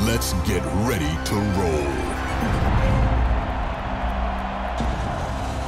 Let's get ready to roll.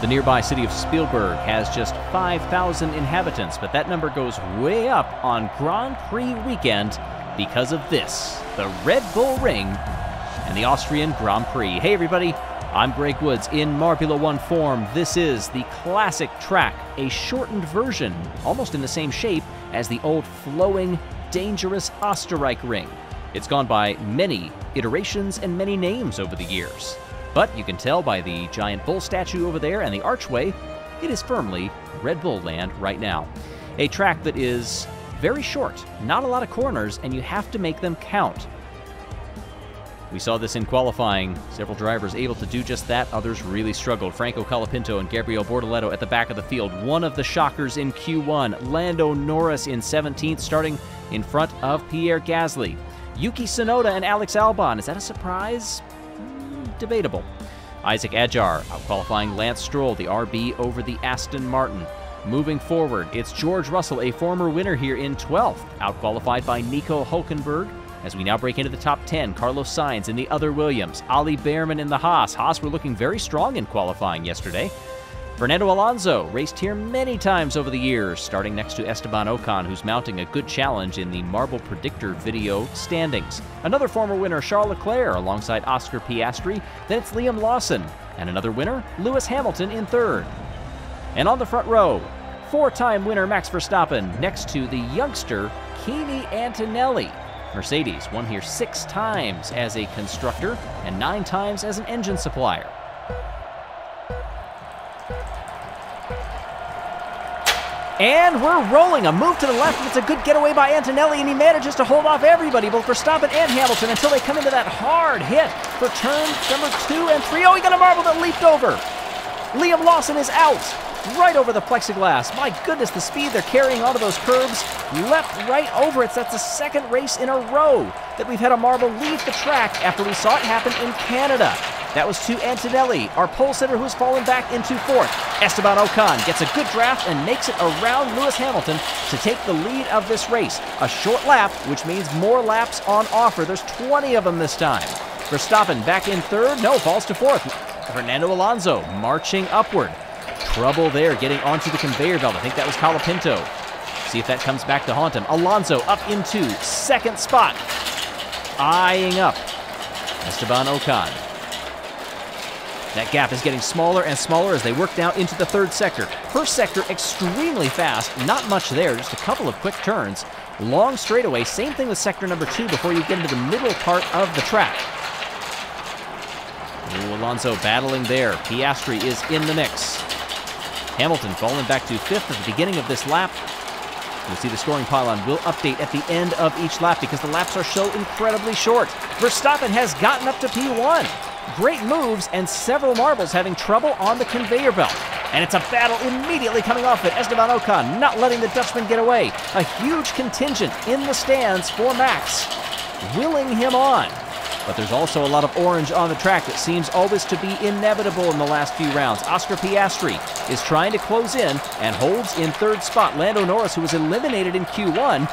The nearby city of Spielberg has just 5,000 inhabitants, but that number goes way up on Grand Prix weekend because of this, the Red Bull Ring and the Austrian Grand Prix. Hey everybody, I'm Greg Woods in Marbula One form. This is the classic track, a shortened version, almost in the same shape as the old flowing, dangerous Österreich ring. It's gone by many iterations and many names over the years. But you can tell by the giant bull statue over there and the archway, it is firmly Red Bull land right now. A track that is very short, not a lot of corners, and you have to make them count. We saw this in qualifying. Several drivers able to do just that. Others really struggled. Franco Colapinto and Gabriel Bortoleto at the back of the field. One of the shockers in Q1. Lando Norris in 17th, starting in front of Pierre Gasly. Yuki Tsunoda and Alex Albon. Is that a surprise? Debatable. Isaac Adjar out-qualifying Lance Stroll, the RB over the Aston Martin. Moving forward, it's George Russell, a former winner here in 12th, out-qualified by Nico Hülkenberg. As we now break into the top 10, Carlos Sainz in the other Williams, Ali Behrman in the Haas. Haas were looking very strong in qualifying yesterday. Fernando Alonso raced here many times over the years, starting next to Esteban Ocon, who's mounting a good challenge in the Marble Predictor video standings. Another former winner, Charles Leclerc, alongside Oscar Piastri. Then it's Liam Lawson. And another winner, Lewis Hamilton in third. And on the front row, four-time winner Max Verstappen, next to the youngster Kimi Antonelli. Mercedes won here 6 times as a constructor and 9 times as an engine supplier. And we're rolling. A move to the left. It's a good getaway by Antonelli, and he manages to hold off everybody, both Verstappen and Hamilton, until they come into that hard hit for turn number 2 and 3. Oh, he got a marble that leaped over. Liam Lawson is out, right over the plexiglass. My goodness, the speed they're carrying onto those curbs. Leapt right over it. So that's the second race in a row that we've had a marble leave the track after we saw it happen in Canada. That was to Antonelli, our pole sitter, who's fallen back into 4th. Esteban Ocon gets a good draft and makes it around Lewis Hamilton to take the lead of this race. A short lap, which means more laps on offer. There's 20 of them this time. Verstappen back in 3rd. No, falls to 4th. Fernando Alonso marching upward. Trouble there getting onto the conveyor belt. I think that was Colapinto. See if that comes back to haunt him. Alonso up into 2nd spot. Eyeing up Esteban Ocon. That gap is getting smaller and smaller as they work down into the 3rd sector. 1st sector extremely fast, not much there, just a couple of quick turns. Long straightaway, same thing with sector number 2 before you get into the middle part of the track. Ooh, Alonso battling there. Piastri is in the mix. Hamilton falling back to 5th at the beginning of this lap. You'll see the scoring pylon will update at the end of each lap because the laps are so incredibly short. Verstappen has gotten up to P1. Great moves and several marbles having trouble on the conveyor belt. And it's a battle immediately coming off it. Esteban Ocon not letting the Dutchman get away. A huge contingent in the stands for Max, willing him on. But there's also a lot of orange on the track that seems always to be inevitable in the last few rounds. Oscar Piastri is trying to close in and holds in 3rd spot. Lando Norris, who was eliminated in Q1,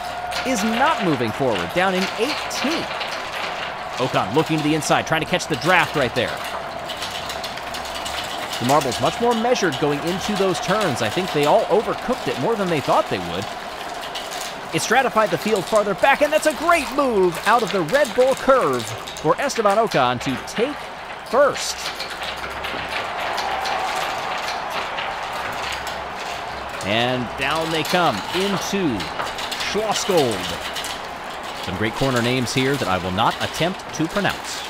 is not moving forward, down in 18th. Ocon looking to the inside, trying to catch the draft right there. The marbles much more measured going into those turns. I think they all overcooked it more than they thought they would. It stratified the field farther back, and that's a great move out of the Red Bull curve for Esteban Ocon to take 1st. And down they come into Schlossgold. Some great corner names here that I will not attempt to pronounce.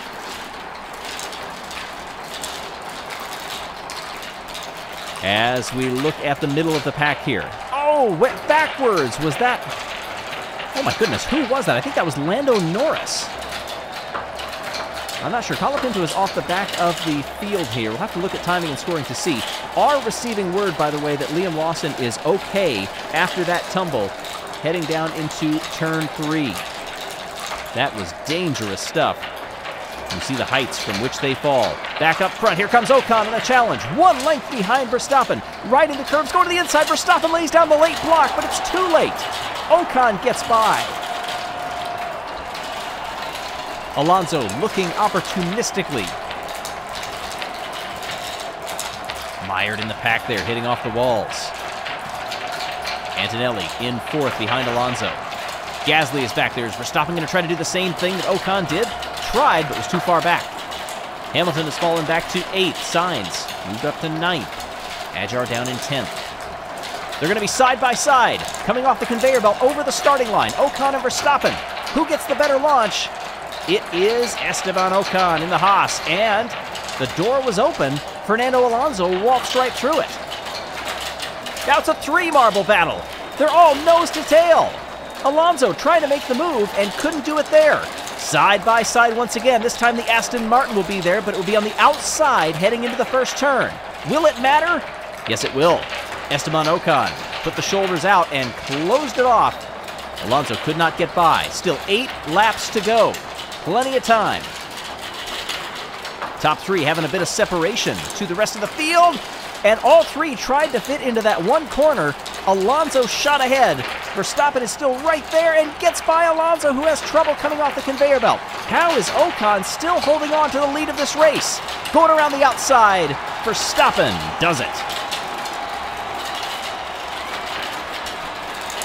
As we look at the middle of the pack here. Oh, went backwards. Was that... Oh my goodness, who was that? I think that was Lando Norris. I'm not sure. Colapinto is off the back of the field here. We'll have to look at timing and scoring to see. Our receiving word, by the way, that Liam Lawson is okay after that tumble, heading down into turn 3. That was dangerous stuff. You see the heights from which they fall. Back up front, here comes Ocon in a challenge. 1 length behind Verstappen. Riding the curves, going to the inside. Verstappen lays down the late block, but it's too late. Ocon gets by. Alonso looking opportunistically. Mired in the pack there, hitting off the walls. Antonelli in fourth behind Alonso. Gasly is back there. Is Verstappen going to try to do the same thing that Ocon did? Tried, but was too far back. Hamilton has fallen back to 8th. Sainz moved up to 9th. Adjar down in 10th. They're going to be side by side, coming off the conveyor belt over the starting line. Ocon and Verstappen. Who gets the better launch? It is Esteban Ocon in the Haas, and the door was open. Fernando Alonso walks right through it. Now it's a 3-marble battle. They're all nose to tail. Alonso trying to make the move and couldn't do it there. Side by side once again. This time the Aston Martin will be there, but it will be on the outside heading into the first turn. Will it matter? Yes, it will. Esteban Ocon put the shoulders out and closed it off. Alonso could not get by. Still 8 laps to go. Plenty of time. Top 3 having a bit of separation to the rest of the field. And all 3 tried to fit into that one corner. Alonso shot ahead. Verstappen is still right there and gets by Alonso, who has trouble coming off the conveyor belt. How is Ocon still holding on to the lead of this race? Going around the outside, Verstappen does it.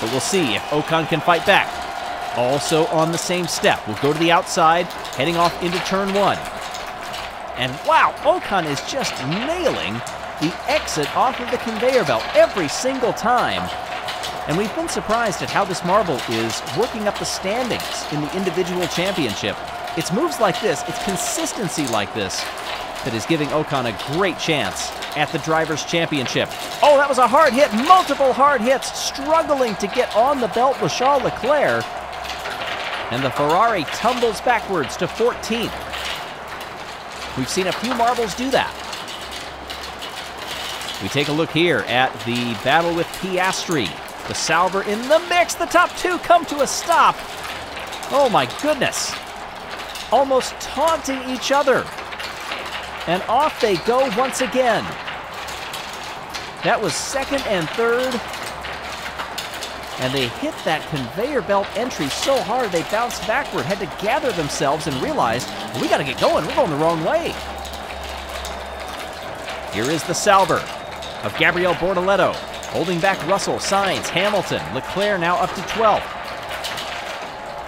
But we'll see if Ocon can fight back. Also on the same step. We'll go to the outside, heading off into turn 1. And wow, Ocon is just nailing the exit off of the conveyor belt every single time. And we've been surprised at how this marble is working up the standings in the individual championship. It's moves like this, it's consistency like this that is giving Ocon a great chance at the Drivers' Championship. Oh, that was a hard hit, multiple hard hits, struggling to get on the belt with Charles Leclerc. And the Ferrari tumbles backwards to 14th. We've seen a few marbles do that. We take a look here at the battle with Piastri. The Sauber in the mix. The top 2 come to a stop. Oh my goodness. Almost taunting each other. And off they go once again. That was 2nd and 3rd. And they hit that conveyor belt entry so hard they bounced backward, had to gather themselves and realized, well, we got to get going. We're going the wrong way. Here is the Sauber of Gabriel Bortoleto, holding back Russell, Sainz, Hamilton, Leclerc now up to 12th.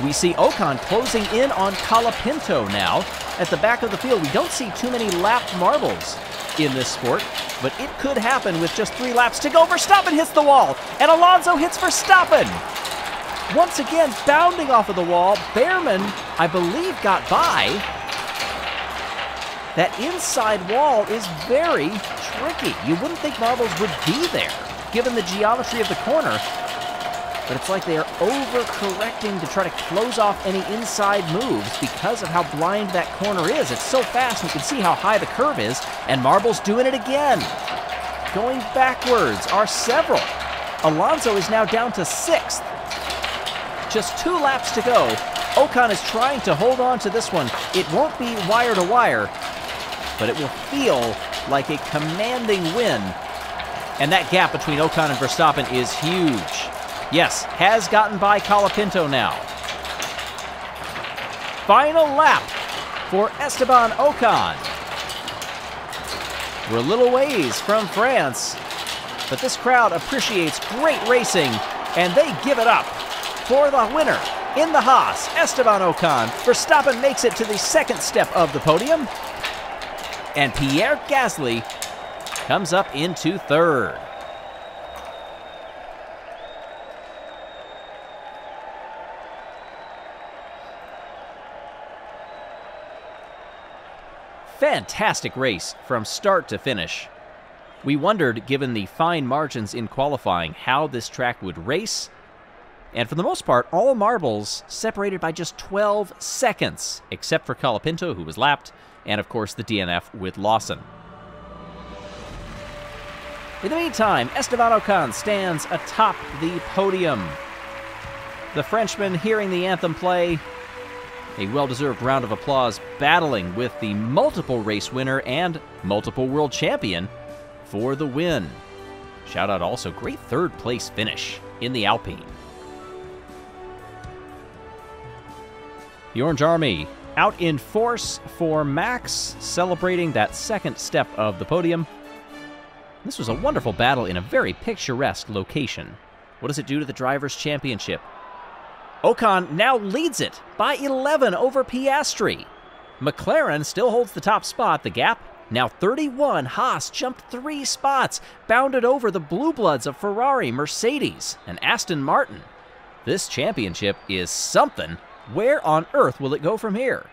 We see Ocon closing in on Colapinto now at the back of the field. We don't see too many lapped marbles in this sport, but it could happen with just 3 laps to go. Verstappen hits the wall, and Alonso hits Verstappen. Once again, bounding off of the wall. Behrman, I believe, got by. That inside wall is very tricky. You wouldn't think marbles would be there, given the geometry of the corner. But it's like they are overcorrecting to try to close off any inside moves because of how blind that corner is. It's so fast, you can see how high the curve is, and marbles doing it again. Going backwards are several. Alonso is now down to 6th. Just 2 laps to go. Ocon is trying to hold on to this one. It won't be wire to wire, but it will feel like a commanding win. And that gap between Ocon and Verstappen is huge. Yes, has gotten by Colapinto now. Final lap for Esteban Ocon. We're a little ways from France, but this crowd appreciates great racing, and they give it up for the winner in the Haas, Esteban Ocon. Verstappen makes it to the 2nd step of the podium, and Pierre Gasly comes up into 3rd. Fantastic race from start to finish. We wondered, given the fine margins in qualifying, how this track would race. And for the most part, all marbles separated by just 12 seconds, except for Colapinto, who was lapped, and of course the DNF with Lawson. In the meantime, Esteban Ocon stands atop the podium. The Frenchman hearing the anthem play. A well-deserved round of applause, battling with the multiple race winner and multiple world champion for the win. Shout out also, great 3rd place finish in the Alpine. The Orange Army Out in force for Max, celebrating that second step of the podium. This was a wonderful battle in a very picturesque location. What does it do to the Drivers' Championship? Ocon now leads it by 11 over Piastri. McLaren still holds the top spot. The gap now 31. Haas jumped 3 spots, bounded over the Blue Bloods of Ferrari, Mercedes, and Aston Martin. This championship is something. Where on earth will it go from here?